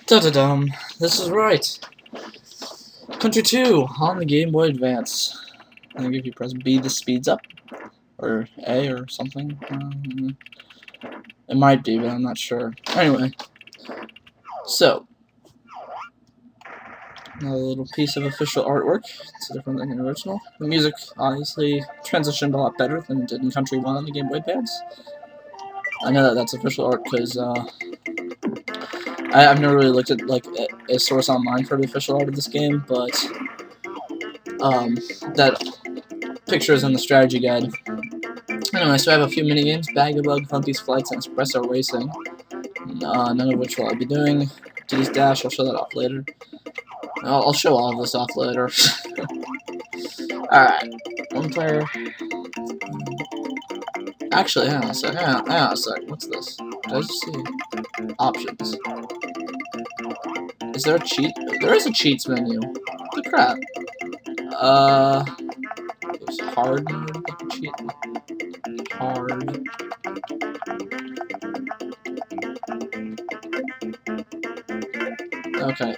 Da-da-dum. This is right. Country 2 on the Game Boy Advance. I think if you press B, this speeds up. Or A or something. It might be, but I'm not sure. Anyway. So. Another little piece of official artwork. It's different than the original. The music, obviously, transitioned a lot better than it did in Country 1 on the Game Boy Advance. I know that that's official art because, I've never really looked at like a source online for the official art of this game, but that picture is in the strategy guide. Anyway, so I have a few mini games: Bag-a-Bug, Funky's Flights, and Espresso Racing. None of which will I be doing. Diddy's Dash, I'll show that off later. I'll show all of this off later. Alright, one player. Actually, hang on a sec. Hang on a sec. What's this? Did I just see options? Is there a cheat? There is a cheats menu. What the crap? It's hard mode, like a cheat. Hard. Okay.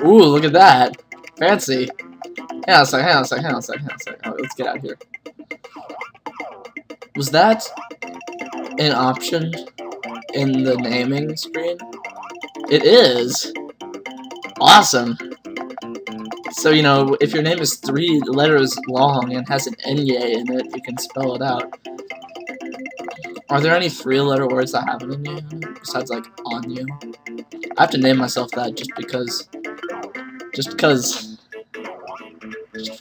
Ooh, look at that. Fancy. Hang on a sec. Oh, let's get out of here. Was that an option in the naming screen? It is. Awesome. So, you know, if your name is 3 letters long and has an N-Y in it, you can spell it out. Are there any 3-letter words that have an N-Y in it, besides, like, on you? I have to name myself that just because. Just for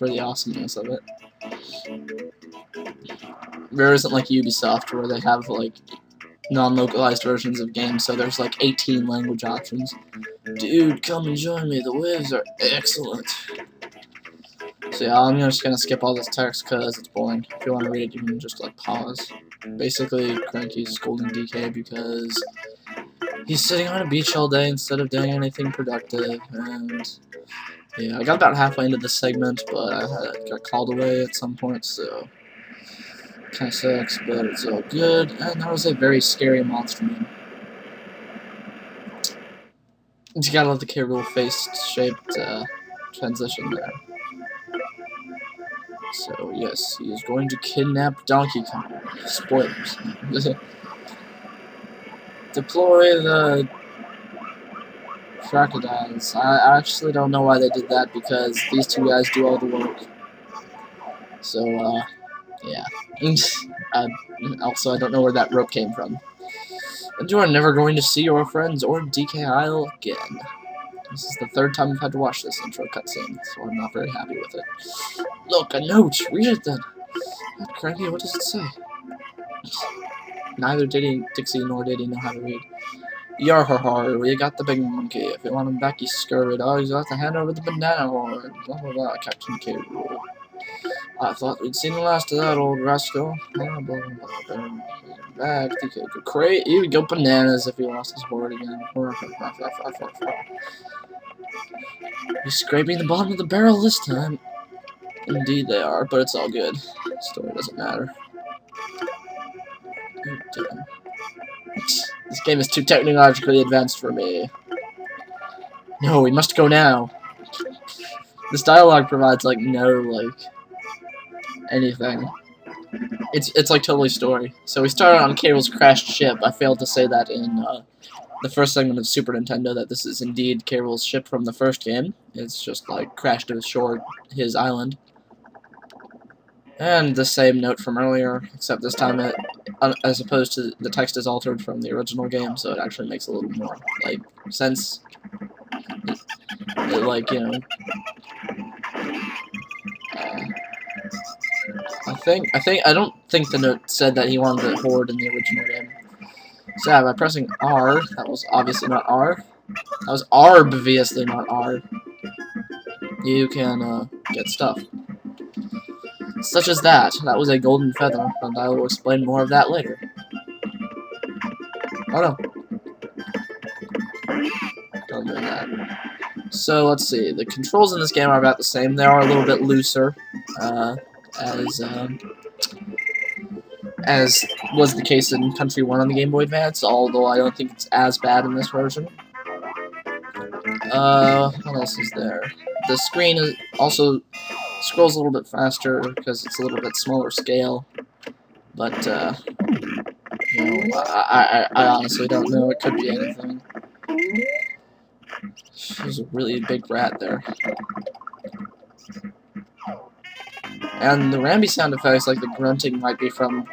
the awesomeness of it. There isn't like Ubisoft where they have, like, non-localized versions of games, so there's like 18 language options. Dude, come and join me, the waves are excellent. So yeah, I'm just gonna skip all this text because it's boring. If you want to read it, you can just like pause. Basically, Cranky's scolding DK because he's sitting on a beach all day instead of doing anything productive, and yeah, I got about halfway into this segment, but I got called away at some point, so kind of sucks, but it's all good. And that was a very scary monster meme. You gotta love the K. Rool face-shaped transition there. So yes, he is going to kidnap Donkey Kong. Spoilers. Deploy the crocodiles. I actually don't know why they did that because these two guys do all the work. So yeah. Also, I don't know where that rope came from. And you are never going to see your friends or DK Isle again. This is the 3rd time I've had to watch this intro cutscene, so I'm not very happy with it. Look, a note! Read it then! Cranky, what does it say? Neither Dixie nor Diddy know how to read. Yarhar, we got the big monkey. If you want him back, you scurry dogs. You'll have to hand over the banana horn. Blah blah blah, Captain K. Rool. I thought we'd seen the last of that old rascal. Blah blah blah. Back, DK, go crate. You go bananas if he lost his board again. He's scraping the bottom of the barrel this time. Indeed they are, but it's all good. The story doesn't matter. This game is too technologically advanced for me. No, we must go now. This dialogue provides like no like anything. It's like totally story. So we started on K. Rool's crashed ship. I failed to say that in the first segment of Super Nintendo that this is indeed K. Rool's ship from the first game. It's just like crashed ashore his island. And the same note from earlier, except this time it, as opposed to the text is altered from the original game, so it actually makes a little more like sense. Like, you know. I don't think the note said that he wanted the horde in the original game. So yeah, by pressing R, that was obviously not R. That was obviously not R. You can get stuff. Such as that. That was a golden feather, and I will explain more of that later. Oh no. Don't do that. So let's see. The controls in this game are about the same. They are a little bit looser, as was the case in Country 1 on the Game Boy Advance, although I don't think it's as bad in this version. What else is there? The screen is also scrolls a little bit faster because it's a little bit smaller scale. But, you know, I honestly don't know. It could be anything. There's a really big rat there. And the Rambi sound effects, like the grunting, might be from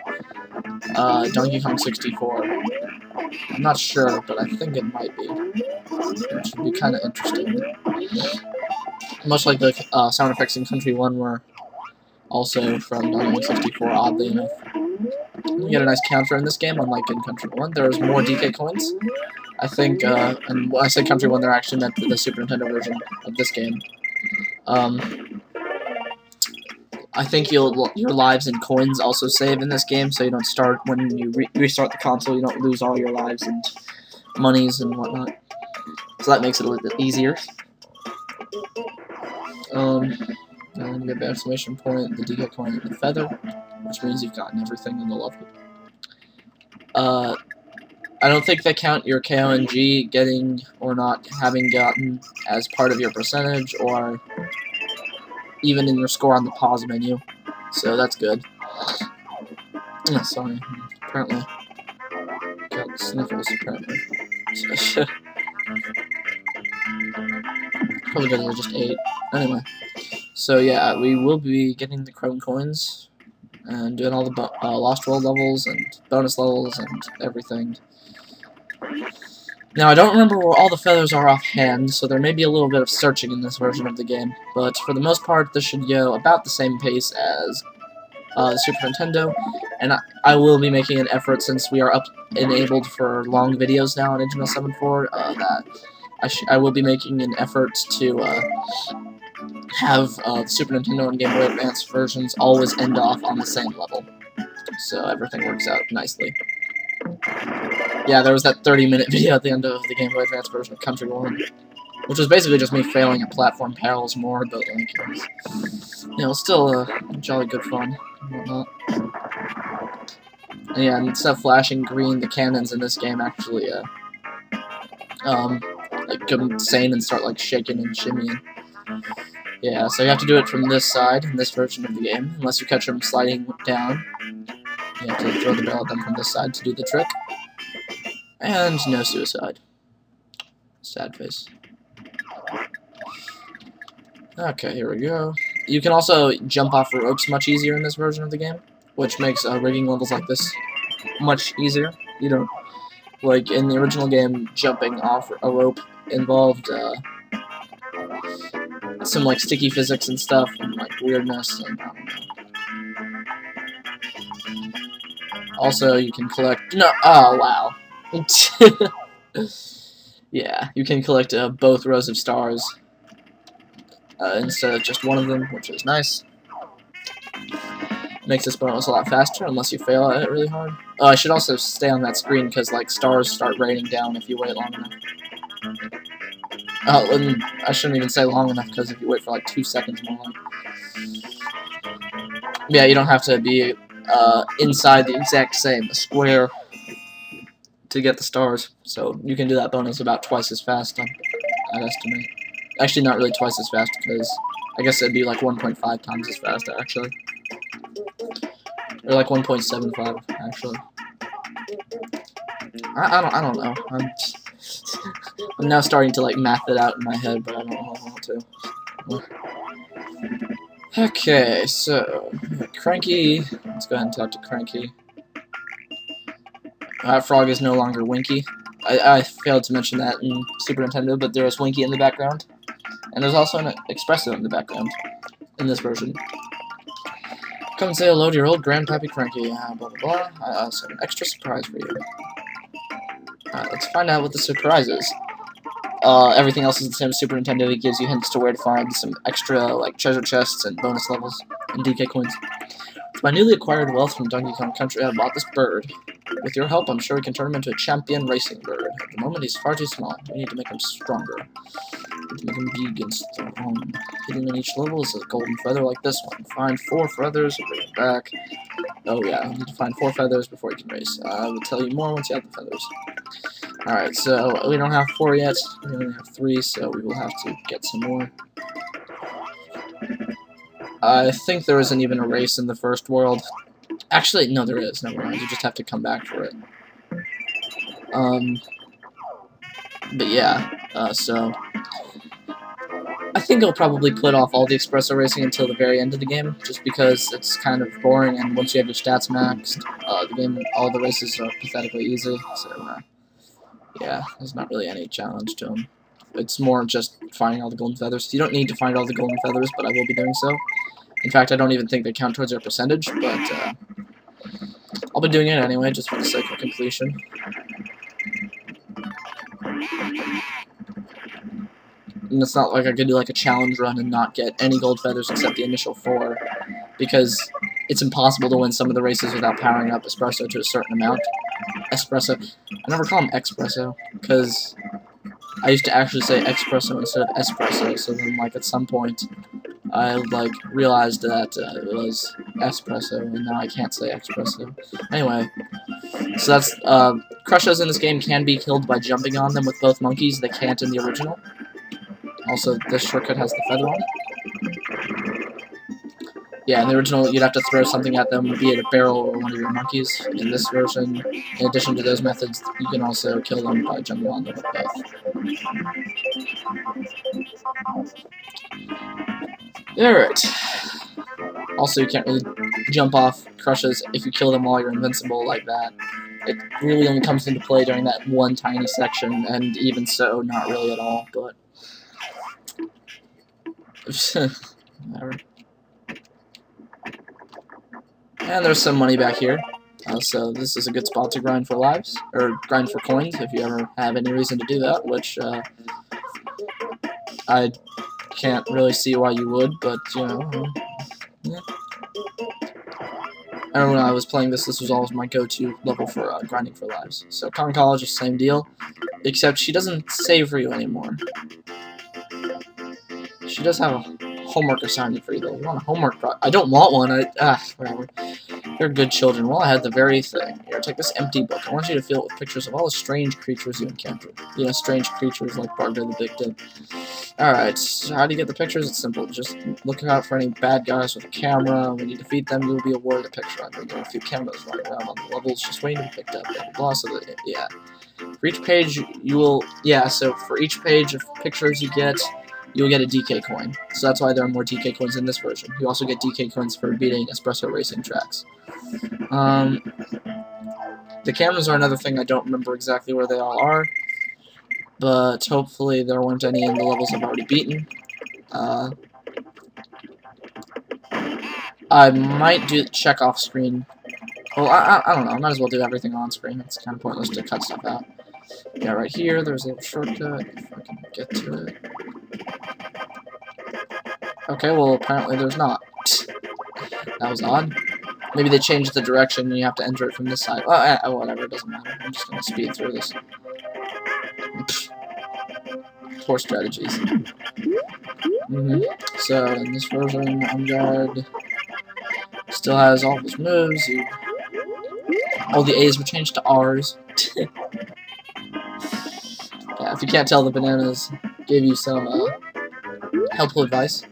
Donkey Kong 64. I'm not sure, but I think it might be. It should be kind of interesting. Much like the sound effects in Country 1 were also from Donkey Kong 64, oddly enough. You get a nice counter in this game, unlike in Country 1. There's more DK coins. I think, and when I say Country 1, they're actually meant for the Super Nintendo version of this game. I think your lives and coins also save in this game, so you don't start, when you restart the console, you don't lose all your lives and monies and whatnot. So that makes it a little bit easier. And you get the exclamation point, the DK coin, and the feather, which means you've gotten everything in the level. I don't think they count your KO and G getting or not having gotten as part of your percentage, or even in your score on the pause menu, so that's good. Oh, sorry, apparently got sniffles, apparently. Probably because I just ate. Anyway, so yeah, we will be getting the Chrome coins and doing all the Lost World levels and bonus levels and everything. Now, I don't remember where all the feathers are offhand, so there may be a little bit of searching in this version of the game, but for the most part, this should go about the same pace as the Super Nintendo, and I will be making an effort, since we are enabled for long videos now on HTML7.4, that I will be making an effort to have the Super Nintendo and Game Boy Advance versions always end off on the same level, so everything works out nicely. Yeah, there was that 30-minute video at the end of the Game Boy Advance version of Country 1, which was basically just me failing at platform perils more, but like, you know, still jolly good fun and whatnot. And yeah, instead of flashing green, the cannons in this game actually, like, go insane and start, like, shaking and shimmying. Yeah, so you have to do it from this side in this version of the game, unless you catch them sliding down. You have to throw the ball at them from this side to do the trick. And no suicide. Sad face. Okay, here we go. You can also jump off ropes much easier in this version of the game, which makes rigging levels like this much easier. You don't, like in the original game, jumping off a rope involved some like sticky physics and stuff, and like weirdness, and I don't know. Also, you can collect. No, oh wow. Yeah, you can collect both rows of stars instead of just one of them, which is nice. Makes this bonus a lot faster, unless you fail at it really hard. Oh, I should also stay on that screen, because like stars start raining down if you wait long enough. Oh, and I shouldn't even say long enough, because if you wait for like 2 seconds more like. Yeah, you don't have to be inside the exact same square to get the stars, so you can do that bonus about twice as fast, I'd estimate. Actually, not really twice as fast, because I guess it'd be like 1.5 times as fast, actually. Or like 1.75, actually. I don't know. I'm now starting to like math it out in my head, but I don't know how to. Okay, so Cranky. Let's go ahead and talk to Cranky. Frog is no longer Winky. I failed to mention that in Super Nintendo, but there was Winky in the background. And there's also an Espresso in the background in this version. Come and say hello to your old grandpappy Cranky. Blah, blah, blah. I also have an extra surprise for you. Let's find out what the surprise is. Everything else is the same as Super Nintendo. It gives you hints to where to find some extra, like, treasure chests and bonus levels and DK coins. With my newly acquired wealth from Donkey Kong Country, I bought this bird. With your help, I'm sure we can turn him into a champion racing bird. At the moment, he's far too small. We need to make him stronger. We need to make him big and strong. Hitting in each level is a golden feather like this one. Find 4 feathers and bring it back. Oh yeah, you need to find 4 feathers before you can race. I will tell you more once you have the feathers. Alright, so we don't have 4 yet. We only have 3, so we will have to get some more. I think there isn't even a race in the first world. Actually, no, there is. Never mind. You just have to come back for it. But yeah, so I think I'll probably put off all the espresso racing until the very end of the game, just because it's kind of boring, and once you have your stats maxed, the game, all the races are pathetically easy, so, yeah, there's not really any challenge to them. It's more just finding all the golden feathers. You don't need to find all the golden feathers, but I will be doing so. In fact, I don't even think they count towards your percentage, but, I'll be doing it anyway, just for the sake of completion. And it's not like I could do like a challenge run and not get any gold feathers except the initial 4, because it's impossible to win some of the races without powering up espresso to a certain amount. Espresso. I never call them expresso, because I used to actually say espresso instead of espresso, so then like at some point I like realized that it was espresso, and now I can't say espresso. Anyway, so that's, Crushos in this game can be killed by jumping on them with both monkeys. They can't in the original. Also, this shortcut has the feather on it. Yeah, in the original, you'd have to throw something at them, be it a barrel or one of your monkeys. In this version, in addition to those methods, you can also kill them by jumping on them with both. Alright. Also, you can't really jump off Crushes if you kill them while you're invincible like that. It really only comes into play during that one tiny section, and even so, not really at all, but... whatever. And there's some money back here. So this is a good spot to grind for lives, or grind for coins if you ever have any reason to do that, which I can't really see why you would, but you know. Yeah. I remember when I was playing this was always my go-to level for grinding for lives. So Con College is the same deal, except she doesn't save for you anymore. She does have a homework assignment for you, though. You want a homework I don't want one. Whatever. You're good children. Well, I had the very thing. Here, take this empty book. I want you to fill it with pictures of all the strange creatures you encountered. You know, strange creatures like Bardo the Big Dip. Alright, so how do you get the pictures? It's simple. Just look out for any bad guys with a camera. When you defeat them, you'll be awarded a picture. I think there are a few cameras running around on the levels just waiting to be picked up. Blah, blah, blah, so that, yeah. For each page, you will... Yeah, so for each page of pictures you get... You'll get a DK coin. So that's why there are more DK coins in this version. You also get DK coins for beating espresso racing tracks. The cameras are another thing. I don't remember exactly where they all are. But hopefully there weren't any in the levels I've already beaten. I might check off screen. Well, I don't know. I might as well do everything on screen. It's kind of pointless to cut stuff out. Yeah, right here, there's a little shortcut. If I can get to it. Okay, well, apparently there's not. That was odd. Maybe they changed the direction and you have to enter it from this side. Well, whatever, it doesn't matter. I'm just going to speed through this. Poor strategies. So, in this version, Unguard still has all of his moves. All the A's were changed to R's. Yeah, if you can't tell, the bananas gave you some helpful advice.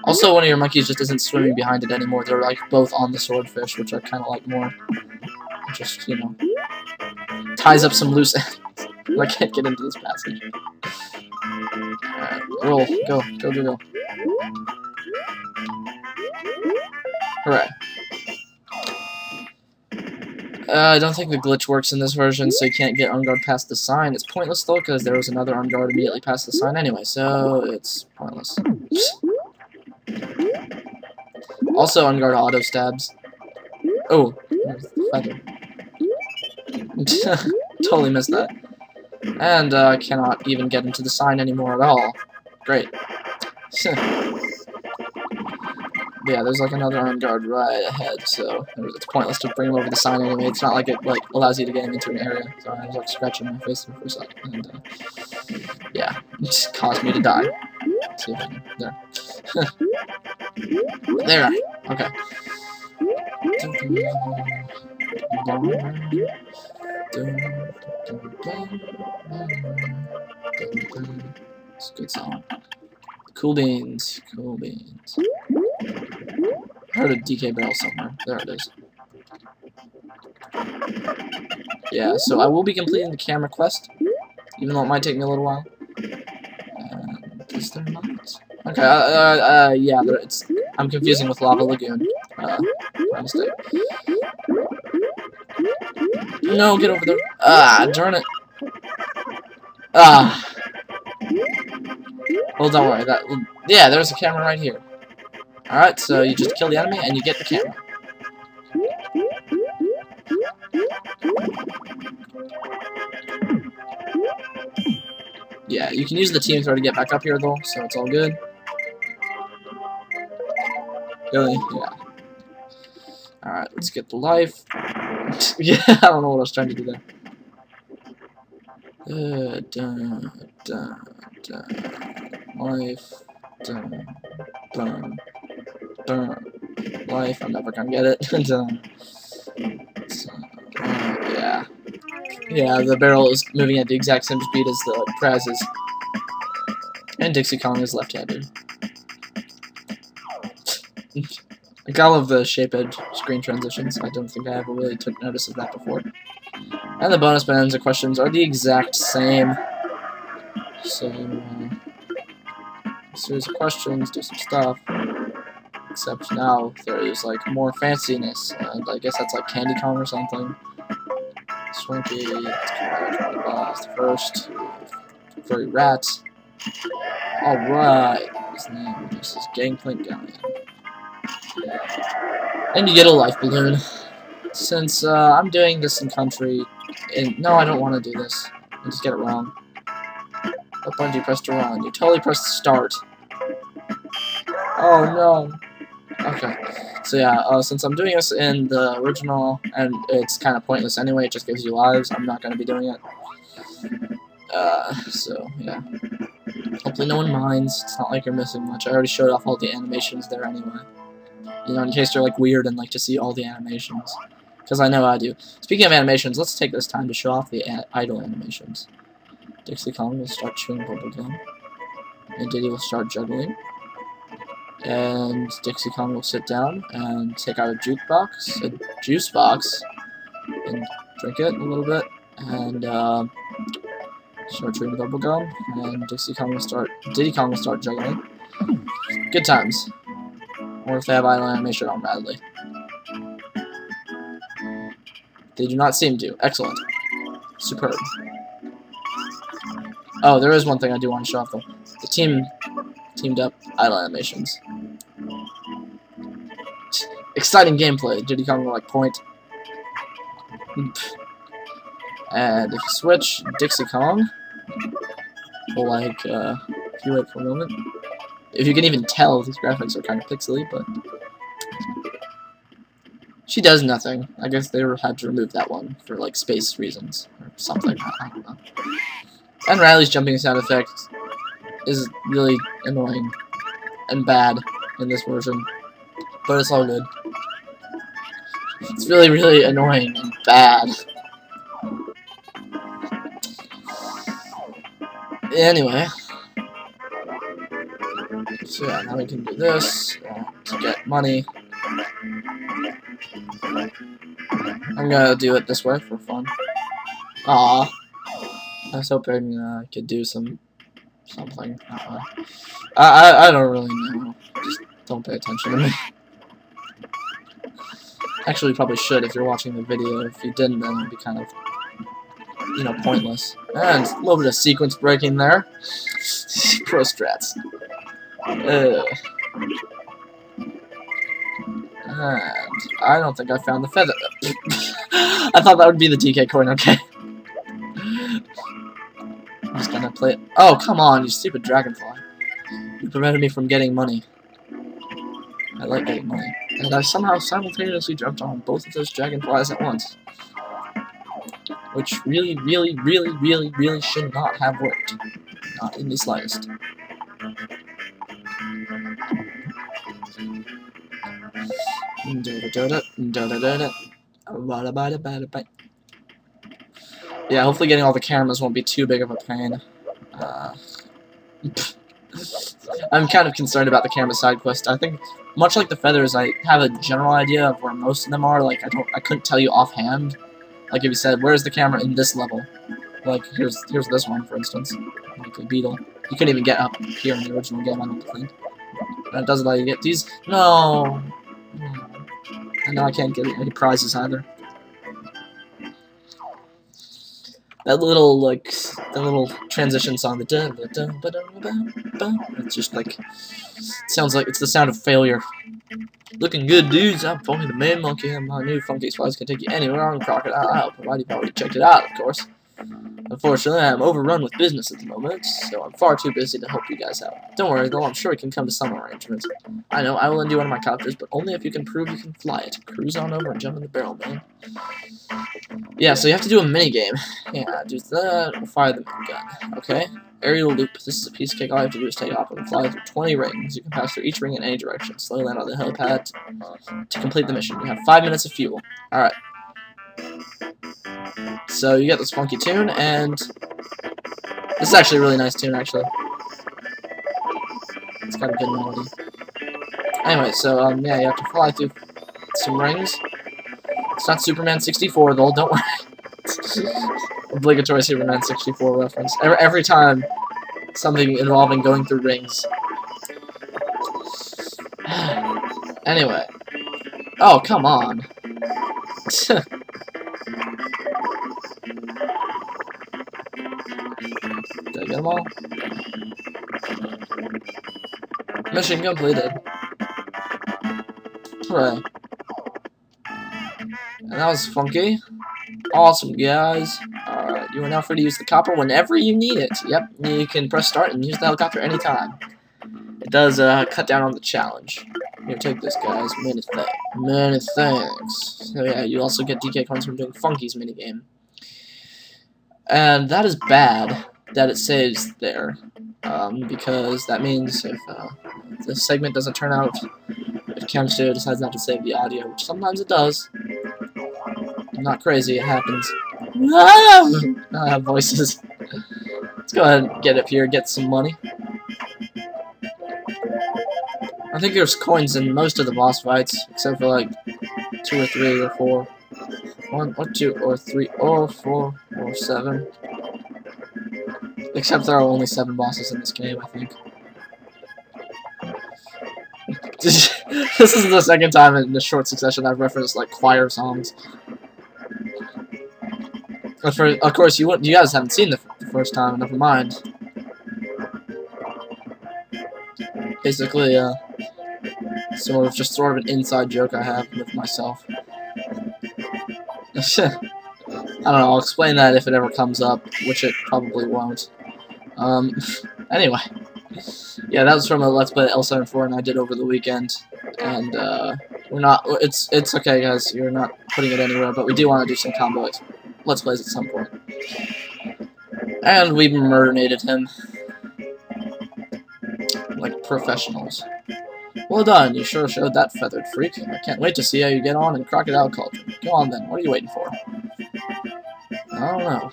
Also, one of your monkeys just isn't swimming behind it anymore. They're like both on the swordfish, which I kind of like more. Just, you know, ties up some loose ends. I can't get into this passage. Alright, roll. Go. Go, go, go. Hooray. I don't think the glitch works in this version, so you can't get Unguard past the sign. It's pointless, though, because there was another Unguard immediately past the sign anyway, so it's pointless. Also, Unguard auto stabs. Oh, there's the feather. Totally missed that. And I cannot even get into the sign anymore at all. Great. Yeah, there's like another Unguard right ahead, so it's pointless to bring him over the sign anyway. It's not like it allows you to get him into an area. So I was like scratching my face for a second, and yeah, it just caused me to die. Let's see if I can, there. There. Okay. It's a good song. Cool beans. Cool beans. I heard a DK barrel somewhere. There it is. Yeah, so I will be completing the camera quest, even though it might take me a little while. Is there not? Okay, yeah, I'm confusing with Lava Lagoon. My mistake. No, get over there. Ah, darn it. Ah. Well, don't worry. Yeah, there's a camera right here. Alright, so you just kill the enemy and you get the camera. Yeah, you can use the team throw to get back up here, though, so it's all good. Really? Yeah. Alright, let's get the life. Yeah, I don't know what I was trying to do there. Life. Life. I'm never gonna get it. Yeah. Yeah, the barrel is moving at the exact same speed as the prizes. And Dixie Kong is left-handed. Like all of the shape edge screen transitions, I don't think I ever really took notice of that before. And the bonus bonanza questions are the exact same. So, series of questions, do some stuff. Except now there's like more fanciness, and I guess that's like Candy Kong or something. Swanky, the boss first. Furry rats. Alright, his name is Gangplank Galleon. And you get a life balloon. Since I'm doing this in country, no, I don't want to do this. I just get it wrong. What button do you press to run? You totally press start. Oh no. Okay. So yeah, since I'm doing this in the original, and it's kind of pointless anyway, it just gives you lives, I'm not going to be doing it. So yeah. Hopefully no one minds. It's not like you're missing much. I already showed off all the animations there anyway. You know, in case you're like weird and like to see all the animations. Because I know I do. Speaking of animations, let's take this time to show off the idle animations. Dixie Kong will start chewing bubblegum. And Diddy will start juggling. And Dixie Kong will sit down and take out a juice box, and drink it a little bit, and start chewing bubblegum, and Diddy Kong will start juggling. Good times. Or if they have idle animation on badly. They do not seem to. Excellent. Superb. Oh, there is one thing I do want to show off though. The teamed up idle animations. Exciting gameplay. Diddy Kong will like point. And if you switch, Dixie Kong will like if you wait for a moment. If you can even tell, these graphics are kind of pixely, but she does nothing. I guess they had to remove that one for like space reasons or something. I don't know. And Riley's jumping sound effect is really annoying and bad in this version, but it's all good. It's really, really annoying and bad. Anyway, so yeah, now we can do this to get money. I'm gonna do it this way for fun. Aww. I was hoping I could do something. I don't really know. Just don't pay attention to me. Actually, you probably should if you're watching the video. If you didn't, then it would be kind of, you know, pointless. And a little bit of sequence breaking there. Pro strats. And I don't think I found the feather. I thought that would be the DK coin, okay. I'm just gonna play it. Oh, come on, you stupid dragonfly. You prevented me from getting money. I like getting money. And I somehow simultaneously jumped on both of those dragonflies at once. Which really, really, really, really, really should not have worked. Not in the slightest. Yeah, hopefully getting all the cameras won't be too big of a pain. I'm kind of concerned about the camera side quest. I think, much like the feathers, I have a general idea of where most of them are. Like, I couldn't tell you offhand. Like, if you said, where's the camera in this level? Like, here's this one, for instance. Like the beetle. You couldn't even get up here in the original game, I don't think. And it doesn't let you get these. No! And now I can't get any prizes either. That little, like, the little transition song, it's just like, sounds like it's the sound of failure. Looking good, dudes. I'm Funky the Man Monkey, and my new funky slides can take you anywhere on Crocodile Isle, provided you've already checked it out, of course. Unfortunately, I am overrun with business at the moment, so I'm far too busy to help you guys out. Don't worry, though, I'm sure we can come to some arrangement. I know, I will lend you one of my copters, but only if you can prove you can fly it. Cruise on over and jump in the barrel, man. Yeah, so you have to do a minigame. Yeah, do that, or fire the gun. Okay? Aerial loop. This is a piece of cake. All you have to do is take off and fly through 20 rings. You can pass through each ring in any direction. Slowly land on the helipad to complete the mission. You have 5 minutes of fuel. Alright. So you get this funky tune, and this is actually a really nice tune, actually. It's got a good melody. Anyway, so, yeah, you have to fly through some rings. It's not Superman 64, though, don't worry. Obligatory Superman 64 reference. Every time something involving going through rings. Anyway. Oh, come on. Did I get them all? Mission completed. Hooray. And that was funky. Awesome, guys. Alright, you are now free to use the copper whenever you need it. Yep, you can press start and use the helicopter anytime. It does cut down on the challenge. Here, take this, guys. Many thanks. So yeah, you also get DK coins from doing Funky's minigame. And that is bad that it saves there. Because that means if the segment doesn't turn out, if Cam Studio decides not to save the audio, which sometimes it does. I'm not crazy, it happens. I have voices. Let's go ahead and get up here, get some money. I think there's coins in most of the boss fights, except for like 2 or 3 or 4. 1 or 2 or 3 or 4 or 7. Except there are only 7 bosses in this game, I think. This is the second time in this short succession I've referenced like choir songs. But of course, you guys haven't seen the first time. Never mind. Basically, sort of an inside joke I have with myself. I don't know. I'll explain that if it ever comes up, which it probably won't. Anyway. Yeah, that was from a Let's Play L74 and I did over the weekend, and we're not. It's okay, guys. You're not putting it anywhere, but we do want to do some combo Let's Plays at some point. And we murdernated him like professionals. Well done. You sure showed that, feathered freak. I can't wait to see how you get on in Crocodile Cauldron. Go on then. What are you waiting for? I don't know.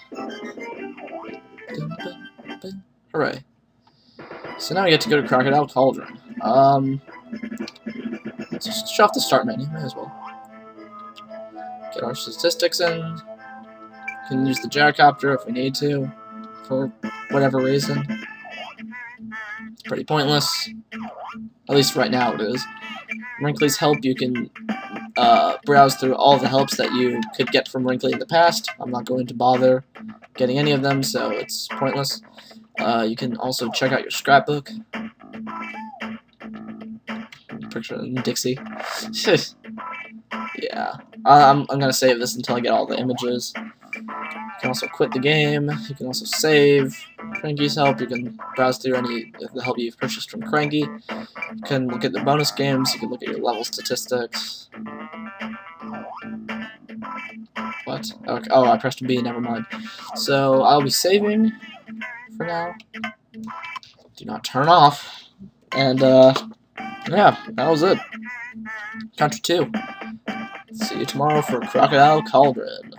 Hooray. So now we get to go to Crocodile Cauldron. Let's just shut off the start menu, may as well. Get our statistics in. We can use the gyrocopter if we need to, for whatever reason. It's pretty pointless. At least right now it is. Wrinkly's help, you can browse through all the helps that you could get from Wrinkly in the past. I'm not going to bother getting any of them, so it's pointless. You can also check out your scrapbook. Picture Dixie. Yeah. I'm gonna save this until I get all the images. You can also quit the game. You can also save. Cranky's help. You can browse through any of the help you've purchased from Cranky. You can look at the bonus games. You can look at your level statistics. What? Okay. Oh, I pressed B. Never mind. So I'll be saving for now. Do not turn off. And yeah, that was it. Counter 2. See you tomorrow for Crocodile Cauldron.